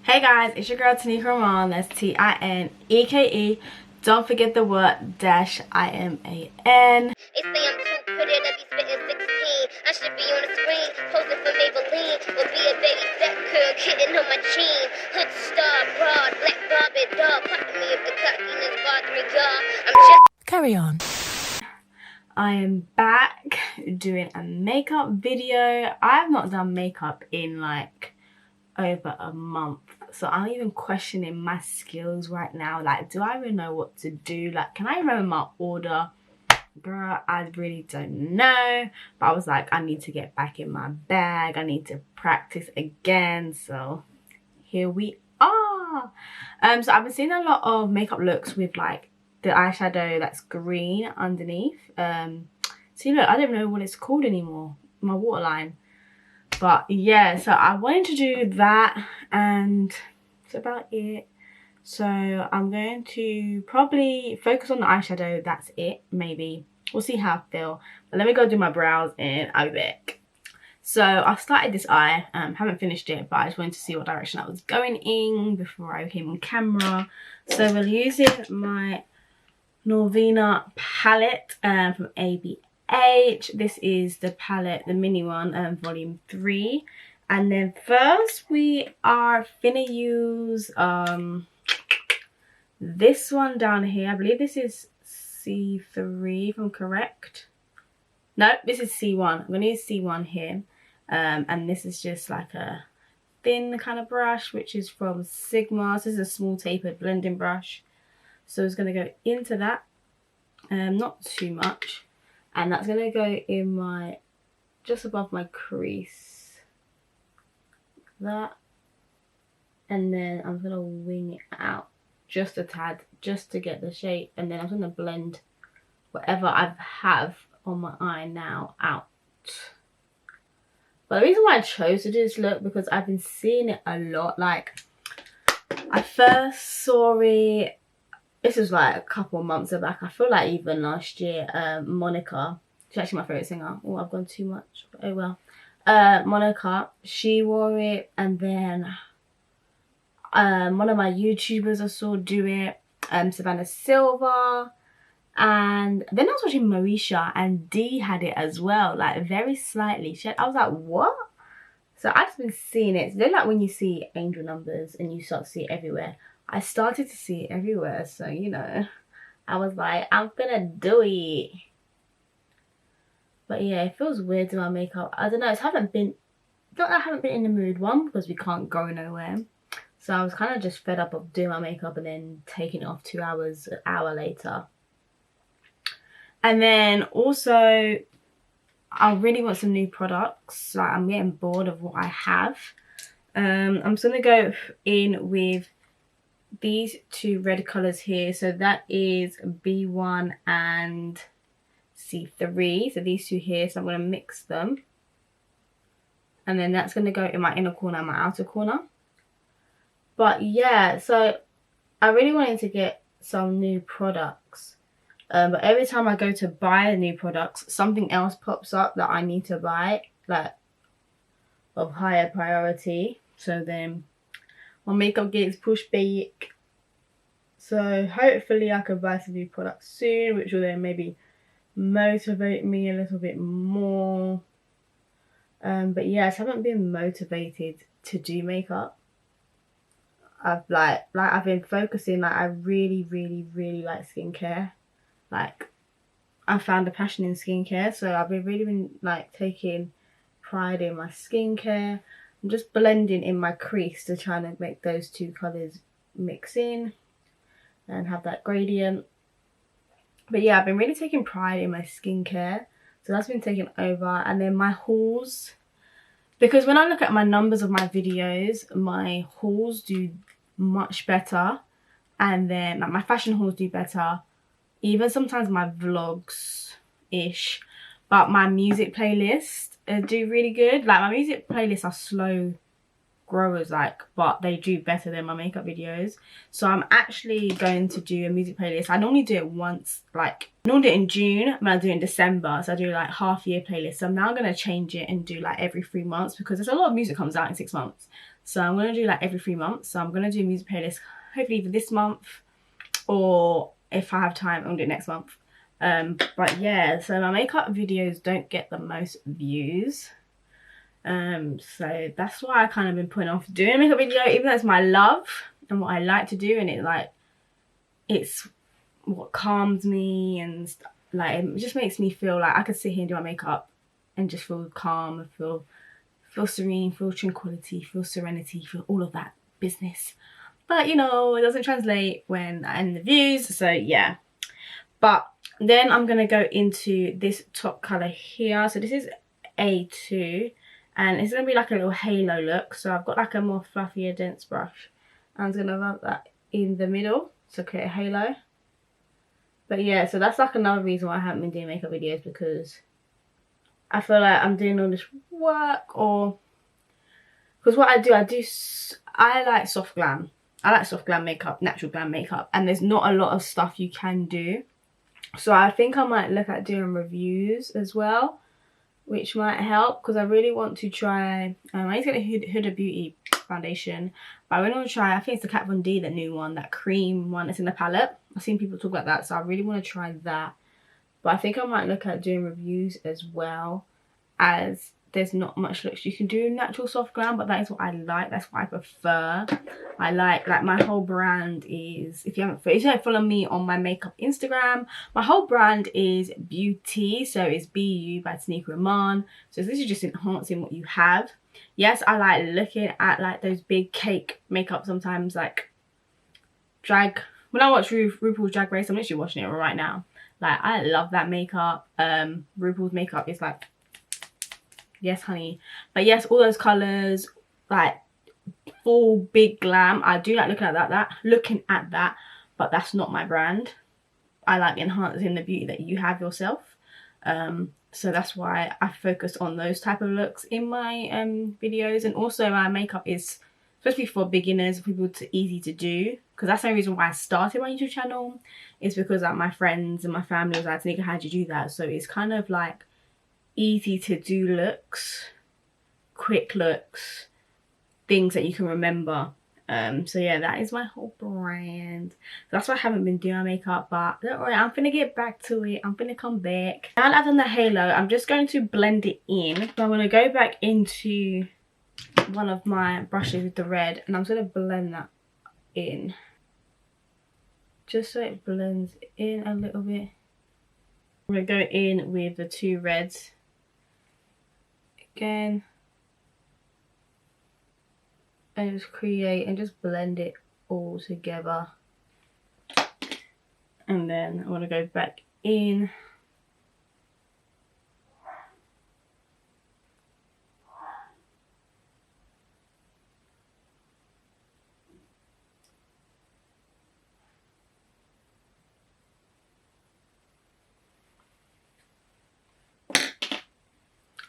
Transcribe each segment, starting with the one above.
Hey guys, it's your girl Tineké Iman. That's Tinekee. Don't forget the word -IMAN. They say I'm too pretty to be spitting 16. I should be on the screen, posing for Maybelline. Or be a baby fat girl, kidding on my jean. Hood star, broad, black Barbie doll. Popping me if the cockiness bothers me, y'all. I'm just... Carry on. I am back doing a makeup video. I have not done makeup in like over a month, so I'm even questioning my skills right now. Like, do I even know what to do? Like, can I remember my order? Girl, I really don't know, but I was like, I need to get back in my bag. I need to practice again, so here we are. So I've been seeing a lot of makeup looks with like the eyeshadow that's green underneath. See, look, I don't know what it's called anymore, my waterline. But yeah, so I wanted to do that, and that's about it. So I'm going to probably focus on the eyeshadow. That's it, maybe. We'll see how I feel. But let me go do my brows and I'll be back. So I started this eye, haven't finished it, but I just wanted to see what direction I was going in before I came on camera. So we're using my Norvina palette from ABH. This is the palette, the mini one, volume 3. And then first we are finna use this one down here. I believe this is C3 if I'm correct. No, this is C1. I'm gonna use C1 here. And this is just like a thin kind of brush, which is from Sigma. So this is a small tapered blending brush. So it's gonna go into that, not too much. And that's gonna go in my, just above my crease. That. And then I'm gonna wing it out just a tad, just to get the shape. And then I'm gonna blend whatever I have on my eye now out. But the reason why I chose to do this look, because I've been seeing it a lot. Like, I first saw it, this was like a couple of months back. I feel like even last year, Monica, she's actually my favourite singer. Oh, I've gone too much. Oh well. Monica, she wore it, and then one of my YouTubers I saw do it, Savannah Silva, and then I was watching Marisha, and Dee had it as well, like very slightly. I was like, what? So I've just been seeing it. They're like when you see angel numbers and you start to see it everywhere. I started to see it everywhere, so you know, I was like, I'm gonna do it. But yeah, it feels weird doing my makeup. I don't know, not that I haven't been in the mood, one, because we can't go nowhere. So I was kind of just fed up of doing my makeup and then taking it off 2 hours, an hour later. And then also, I really want some new products. Like, I'm getting bored of what I have. I'm just gonna go in with these two red colours here. So that is B1 and C3. So these two here. So I'm going to mix them. And then that's going to go in my inner corner and my outer corner. But yeah, so I really wanted to get some new products. But every time I go to buy new products, something else pops up that I need to buy, like of higher priority. So then my makeup gets pushed back. So hopefully I can buy some new products soon, which will then maybe motivate me a little bit more. But yeah, I just haven't been motivated to do makeup. I've been focusing, like I really like skincare. Like, I found a passion in skincare, so I've really been like taking pride in my skincare. I'm just blending in my crease to try and make those two colours mix in and have that gradient. But yeah, I've been really taking pride in my skincare, so that's been taken over. And then my hauls, because when I look at my numbers of my videos, my hauls do much better, and then like my fashion hauls do better, even sometimes my vlogs ish, but my music playlists do really good. Like, my music playlists are slow growers, like, but they do better than my makeup videos. So I'm actually going to do a music playlist. I normally do it once, like I normally do it in June, but I do it in December. So I do like half year playlist. So I'm now going to change it and do like every 3 months, because there's a lot of music comes out in 6 months. So I'm gonna do like every 3 months. So I'm gonna do a music playlist hopefully either this month, or if I have time I'll do it next month. But yeah, so my makeup videos don't get the most views. So that's why I kind of been putting off doing a makeup video, even though it's my love and what I like to do, and it's what calms me and stuff. Like, it just makes me feel like I could sit here and do my makeup and just feel calm and feel serene, feel tranquility, feel serenity, feel all of that business. But you know, it doesn't translate when I end the views. So yeah, but then I'm gonna go into this top color here. So this is A2, and it's gonna be like a little halo look. So I've got like a more fluffier dense brush. I'm gonna rub that in the middle to create a halo. But yeah, so that's like another reason why I haven't been doing makeup videos, because I feel like I'm doing all this work, or because what I like soft glam. I like soft glam makeup, natural glam makeup, and there's not a lot of stuff you can do. So I think I might look at doing reviews as well, which might help, because I really want to try, I need to get a Huda Beauty foundation, but I really want to try, I think it's the Kat Von D, the new one, that cream one that's in the palette. I've seen people talk about that, so I really want to try that. But I think I might look at doing reviews as well, as there's not much looks you can do in natural soft glam, but that is what I like, that's what I prefer. I like my whole brand is, if you don't follow me on my makeup Instagram, my whole brand is Bea.u.tee, so it's Bea.u by Tineké Iman. So this is just enhancing what you have. Yes, I like looking at like those big cake makeup sometimes, like when I watch RuPaul's Drag Race, I'm literally watching it right now. Like, I love that makeup. RuPaul's makeup is like, yes honey. But yes, all those colours, like full big glam, I do like looking at that, but that's not my brand. I like enhancing the beauty that you have yourself. So that's why I focus on those type of looks in my videos. And also my makeup is especially for beginners, people easy to do, because that's the reason why I started my YouTube channel, is because like my friends and my family was like, Tineké, how do you do that? So it's kind of like easy to do looks, quick looks, things that you can remember. So yeah, that is my whole brand. That's why I haven't been doing my makeup, but don't worry, I'm gonna get back to it. I'm gonna come back. Now that I've done the halo, I'm just going to blend it in. So I'm gonna go back into one of my brushes with the red, and I'm gonna blend that in, just so it blends in a little bit. I'm gonna go in with the two reds again, and just create and just blend it all together. And then I want to go back in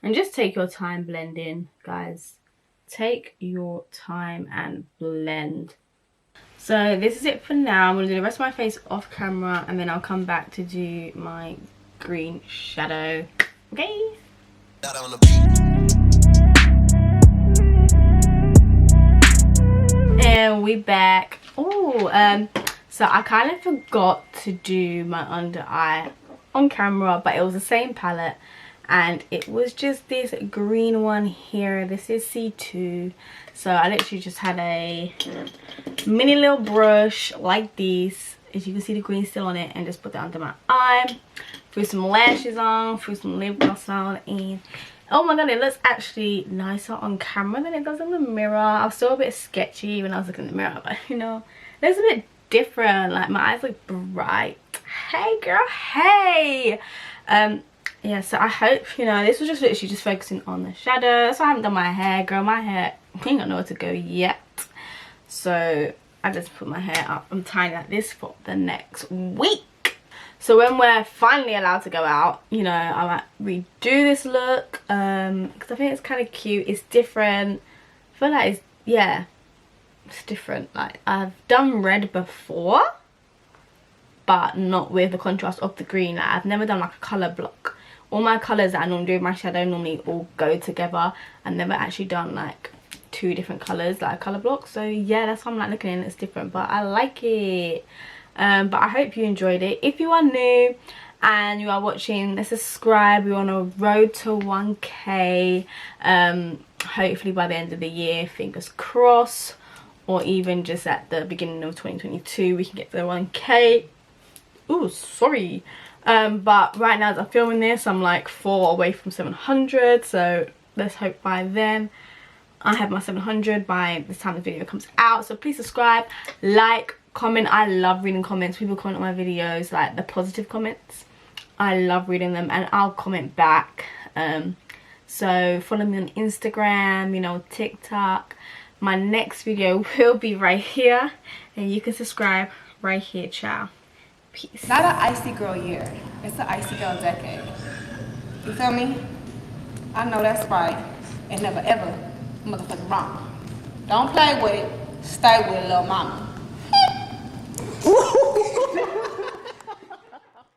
and just take your time blending, guys. Take your time and blend. So this is it for now. I'm going to do the rest of my face off camera, and then I'll come back to do my green shadow. Okay? And we back. Oh, so I kind of forgot to do my under eye on camera, but it was the same palette. And it was just this green one here. This is C2. So I literally just had a mini little brush like this, as you can see the green still on it, and just put that under my eye. Threw some lashes on, threw some lip gloss on, and oh my god, it looks actually nicer on camera than it does in the mirror. I was still a bit sketchy when I was looking in the mirror, but you know, it looks a bit different. Like, my eyes look bright. Hey girl, hey. Yeah, so I hope, you know, this was just literally just focusing on the shadow. So I haven't done my hair, girl. My hair ain't got nowhere to go yet. So I just put my hair up. I'm tying like this for the next week. So when we're finally allowed to go out, you know, I might redo this look. Because I think it's kind of cute. It's different. I feel like it's, yeah, it's different. Like, I've done red before, but not with the contrast of the green. Like, I've never done like a colour block. All my colours that I normally do with my shadow normally all go together. I've never actually done like 2 different colors, like a color block. So yeah, that's why I'm like looking at it, it's different, but I like it. But I hope you enjoyed it. If you are new and you are watching, let's subscribe. We're on a road to 1k, hopefully by the end of the year, fingers crossed, or even just at the beginning of 2022 we can get to the 1k. Ooh, sorry. But right now as I'm filming this, I'm like 4 away from 700, so let's hope by then I have my 700 by the time the video comes out. So please subscribe, like, comment. I love reading comments. People comment on my videos, like the positive comments. I love reading them and I'll comment back. So follow me on Instagram, you know, TikTok. My next video will be right here and you can subscribe right here. Ciao. Peace. Not an icy girl year, it's an icy girl decade. You feel me? I know that's right. And never ever motherfucking wrong. Don't play with it, stay with it, little mama.